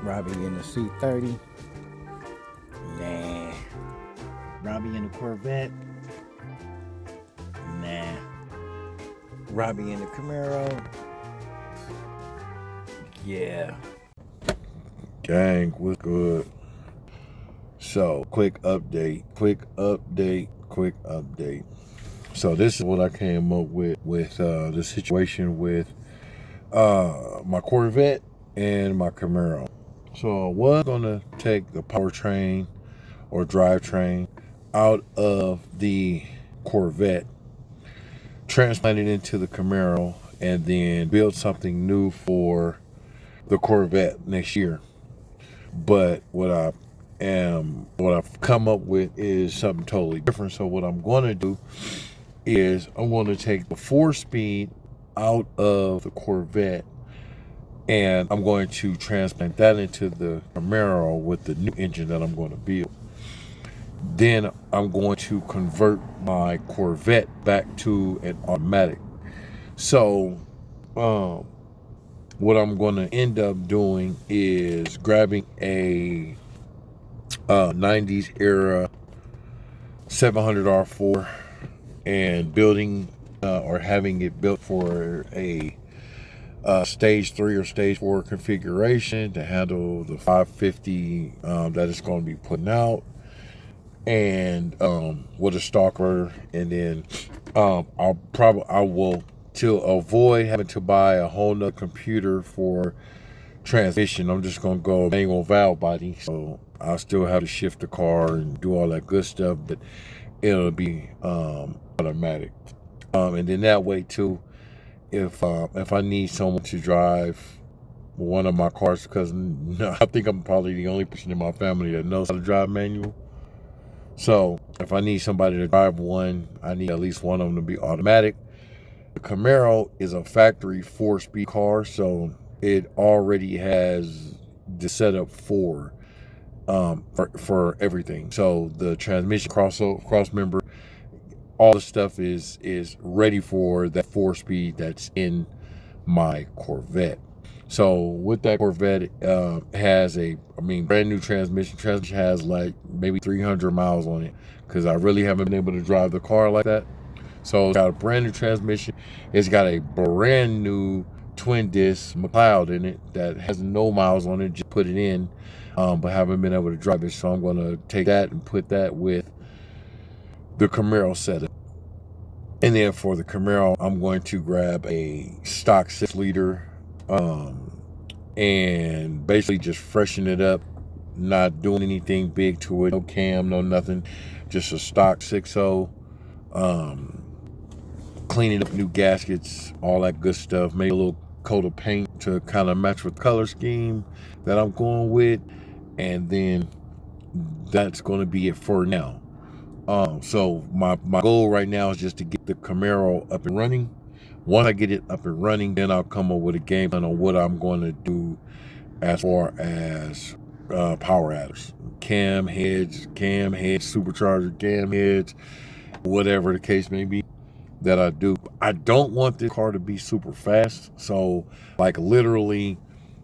Robbie in the C30. Nah. Robbie in the Corvette. Nah. Robbie in the Camaro. Yeah. Gang, what's good? So, quick update. So this is what I came up with the situation with my Corvette and my Camaro. So I was gonna take the powertrain or drivetrain out of the Corvette, transplant it into the Camaro, and then build something new for the Corvette next year. But what I've come up with is something totally different. So what I'm going to do is I'm going to take the 4-speed out of the Corvette, and I'm going to transplant that into the Camaro with the new engine that I'm going to build. Then I'm going to convert my Corvette back to an automatic. So what I'm going to end up doing is grabbing a 90s era 700R4 and building or having it built for a stage 3 or stage 4 configuration to handle the 550 that it's going to be putting out, and with a stalker. And then I will, to avoid having to buy a whole nother computer for transmission, I'm just gonna go manual valve body. So I'll still have to shift the car and do all that good stuff, but it'll be automatic. And then that way too, if I need someone to drive one of my cars, because I think I'm probably the only person in my family that knows how to drive manual. So if I need somebody to drive one, I need at least one of them to be automatic. The Camaro is a factory 4-speed car, so it already has the setup for everything. So the transmission, cross member, all the stuff is ready for that 4-speed that's in my Corvette. So with that Corvette, has brand new transmission. Transmission has like maybe 300 miles on it, because I really haven't been able to drive the car like that. So it's got a brand new transmission. It's got a brand new twin disc McLeod in it that has no miles on it. Just put it in, but haven't been able to drive it. So I'm going to take that and put that with the Camaro setup. And then for the Camaro, I'm going to grab a stock 6-liter and basically just freshen it up, not doing anything big to it. No cam, no nothing. Just a stock 6.0. Cleaning up new gaskets, all that good stuff. Maybe a little coat of paint to kind of match with the color scheme that I'm going with. And then that's going to be it for now. So my goal right now is just to get the Camaro up and running. Once I get it up and running, then I'll come up with a game plan on what I'm going to do as far as power adders, cam heads, supercharger, cam heads, whatever the case may be that I do. I don't want this car to be super fast, so like literally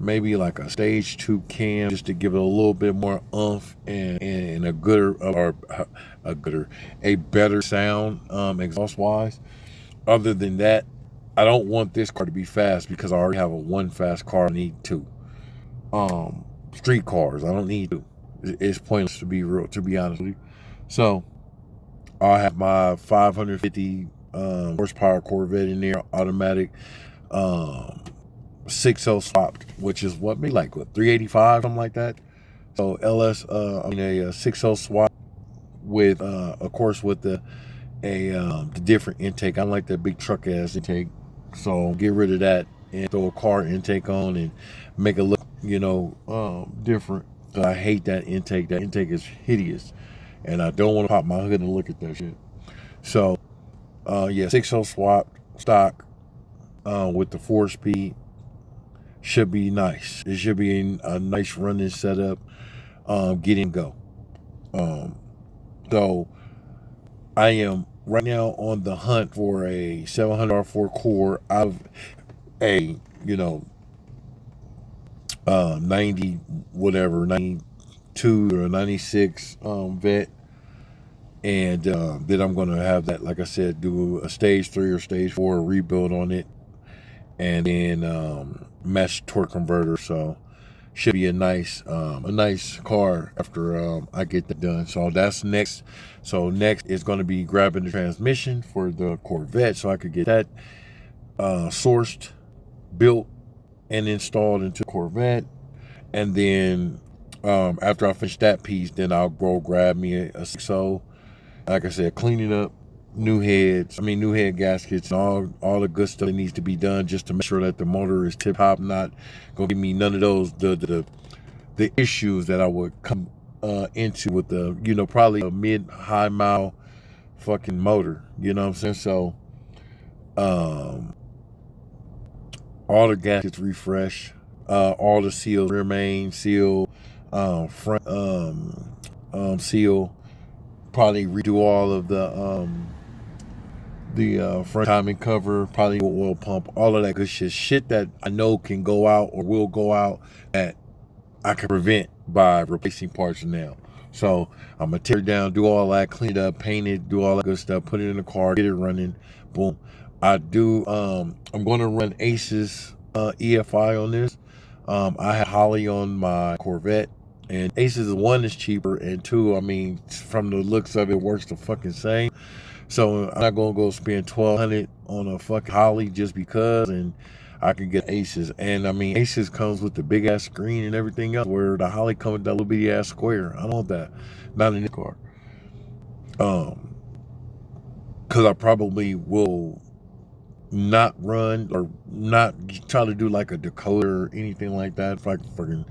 maybe like a stage 2 cam, just to give it a little bit more oomph and a better sound exhaust wise. Other than that, I don't want this car to be fast, because I already have one fast car. I need 2 street cars. I don't need 2. It's pointless, to be honest with you. So I'll have my 550 horsepower Corvette in there, automatic, 6.0 swapped, which is maybe 385, something like that. So LS, a 6.0 swap with, of course, with the different intake. I like that big truck ass intake, so get rid of that and throw a car intake on and make it look, different. I hate that intake. That intake is hideous, and I don't want to pop my hood and look at that shit. So 6.0 swap stock with the 4-speed should be nice. It should be a nice running setup. Get in, go. So I am right now on the hunt for a 700R4 core out of a 90 whatever 92 or 96 vet. And then I'm going to have that, like I said, do a stage 3 or stage 4 rebuild on it, and then match torque converter. So should be a nice car after I get that done. So that's next. So next is going to be grabbing the transmission for the Corvette, so I could get that sourced, built, and installed into the Corvette. And then after I finish that piece, then I'll go grab me a 6.0. Like I said, clean it up, new head gaskets, and all the good stuff that needs to be done just to make sure that the motor is tip top, not gonna give me none of those the issues that I would come into with the, you know, probably a mid-high mile fucking motor. You know what I'm saying? So all the gaskets refresh, all the seals, rear main seal, front seal. Probably redo all of the front timing cover, probably oil pump, all of that good shit that I know can go out or will go out that I can prevent by replacing parts now. So I'm gonna tear it down, do all that, clean it up, paint it, do all that good stuff, put it in the car, get it running, boom. I'm gonna run Ace's EFI on this. I have Holly on my Corvette. And Aces, one, is cheaper, and two, I mean, from the looks of it, works the fucking same. So I'm not gonna go spend $1,200 on a fucking Holly just because, and I can get Aces. And I mean, Aces comes with the big ass screen and everything else, where the Holly comes with that little bitty ass square. I don't want that, not in the car. Because I probably will not run or not try to do like a Dakota or anything like that. If I can fucking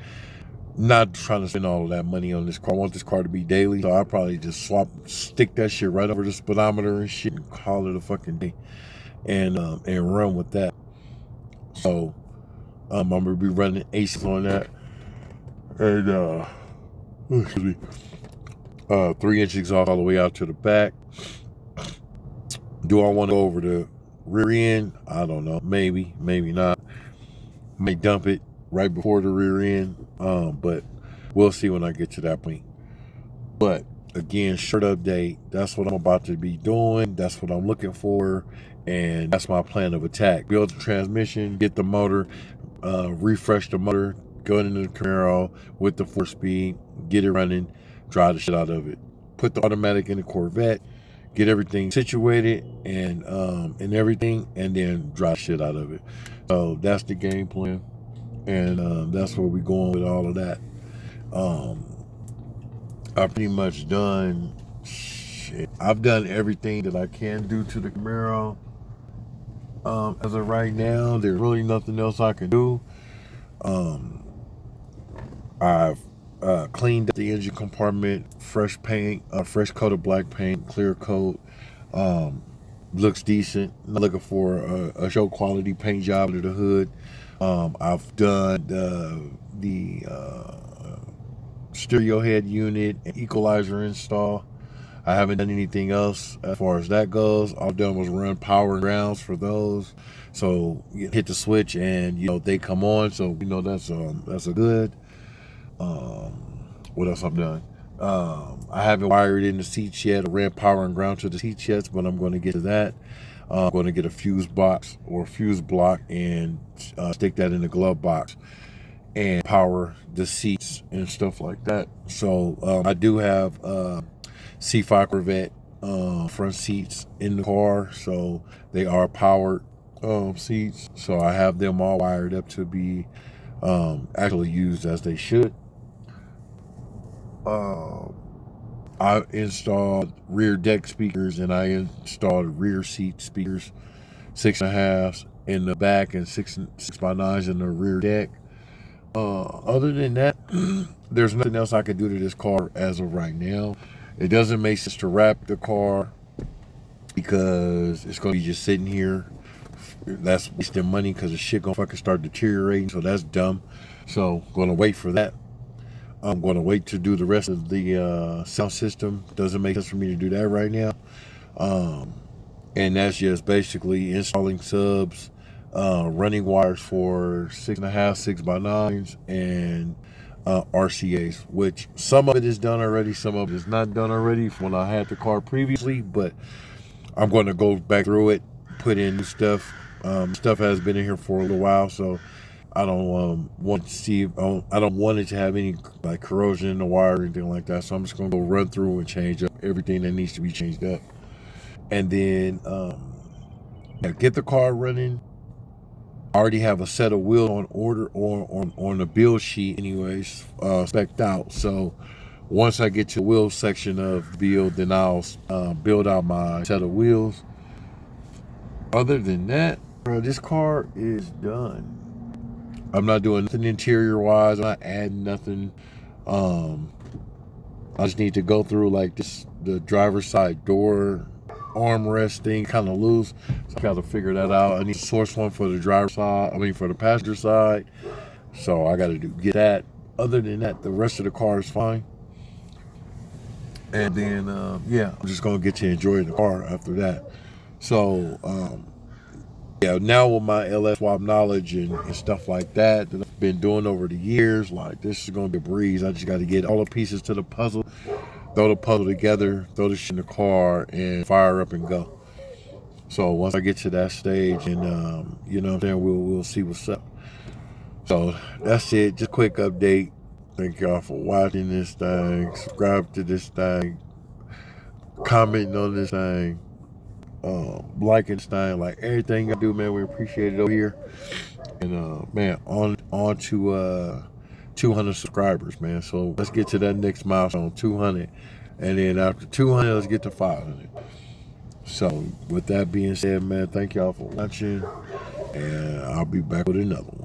not trying to spend all of that money on this car. I want this car to be daily, so I'll probably just stick that shit right over the speedometer and shit and call it a fucking day, and run with that. So I'm gonna be running aces on that, and 3-inch exhaust all the way out to the back. Do I want to go over the rear end? I don't know. Maybe not. May dump it right before the rear end, but we'll see when I get to that point. But again, short update, that's what I'm about to be doing, that's what I'm looking for, and that's my plan of attack. Build the transmission, get the motor, refresh the motor, go into the Camaro with the 4-speed, get it running, drive the shit out of it, put the automatic in the Corvette, get everything situated and everything, and then drive the shit out of it. So that's the game plan. And that's where we're going with all of that. I've pretty much done shit. I've done everything that I can do to the Camaro. As of right now, there's really nothing else I can do. I've cleaned up the engine compartment, fresh paint, fresh coat of black paint, clear coat. Looks decent. I'm looking for a show quality paint job under the hood. I've done the stereo head unit and equalizer install. I haven't done anything else as far as that goes. All I've done was run power and grounds for those. So you hit the switch and, you know, they come on. So, you know, that's a good. What else I've done? I haven't wired in the seats yet or ran power and ground to the seats yet, but I'm going to get to that. I'm going to get a fuse box or a fuse block and stick that in the glove box and power the seats and stuff like that. So I do have C5 Corvette front seats in the car, so they are powered seats. So I have them all wired up to be actually used as they should. I installed rear deck speakers and I installed rear seat speakers, 6.5s in the back and 6x9s in the rear deck. Other than that, there's nothing else I can do to this car as of right now. It doesn't make sense to wrap the car because it's going to be just sitting here. That's wasting money because the shit going to fucking start deteriorating, so that's dumb. So I'm going to wait for that. I'm going to wait to do the rest of the sound system. Doesn't make sense for me to do that right now. And that's just basically installing subs, running wires for 6.5, 6x9s, and RCAs, which some of it is done already, some of it is not done already from when I had the car previously, but I'm going to go back through it, put in new stuff. Stuff has been in here for a little while, so I don't want to see. I don't want it to have any like corrosion in the wire or anything like that. So I'm just gonna go run through and change up everything that needs to be changed up, and then get the car running. I already have a set of wheels on order or on the build sheet, anyways, spec'd out. So once I get to the wheel section of the build, then I'll build out my set of wheels. Other than that, bro, this car is done. I'm not doing nothing interior wise. I'm not adding nothing. I just need to go through like the driver's side door armrest thing kind of loose. So I got to figure that out. I need to source one for the driver's side. I mean for the passenger side. So I got to get that. Other than that, the rest of the car is fine. And then yeah, I'm just gonna get to enjoy the car after that. So yeah, now with my LS swap knowledge and stuff like that I've been doing over the years, like this is gonna be a breeze. I just got to get all the pieces to the puzzle, throw the puzzle together, throw the shit in the car, and fire up and go. So once I get to that stage, and you know what I'm saying, we'll see what's up. So that's it. Just quick update. Thank y'all for watching this thing. Subscribe to this thing. Comment on this thing. Liking this thing, like everything I do, man. We appreciate it over here. And man, on to 200 subscribers, man. So let's get to that next milestone, 200, and then after 200, let's get to 500. So with that being said, man, thank y'all for watching, and I'll be back with another one.